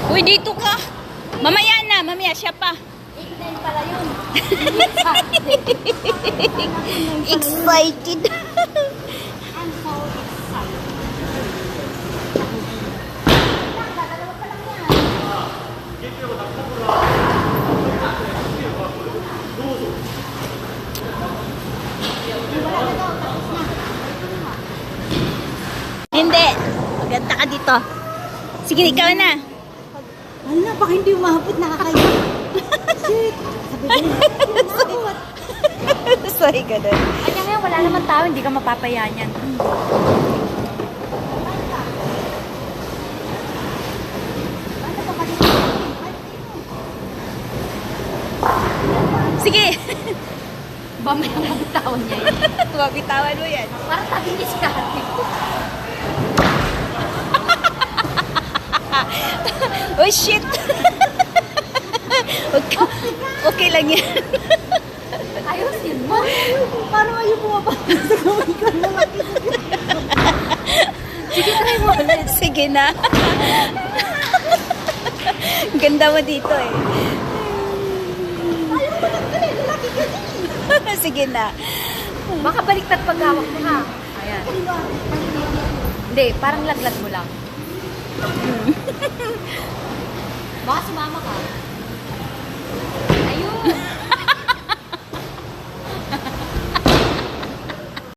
Uy, dito ka. Mamaya na, mamaya siya pa. 8-9 pala yun. Excited. I'm so excited. Dalawa pa lang yan. Wala na daw, tapos na. Hindi. Maganda ka dito. Sige, ikaw na. Wala, baka hindi umabot, nakakaya. Shit. Sabi ko, hindi umabot. Sorry, ganun. Kanya ngayon, wala naman tao, hindi ka mapapayaan yan. Sige. Ba may mabitawan niya yun? Mabitawan mo yan. Parang tabi niya si Kati. Oh, shit. Okay lang yan. Ayusin mo. Parang ayaw bumaba sa gawin ko na Sige, try mo ulit. Sige na. Ganda mo dito eh. Ayaw mo lang tuloy, lalaki ka din. Sige na. Baka baliktad pag-awak mo ha. Ayan. Hindi, parang laglag mo lang. Baka sumama ka. Ayun.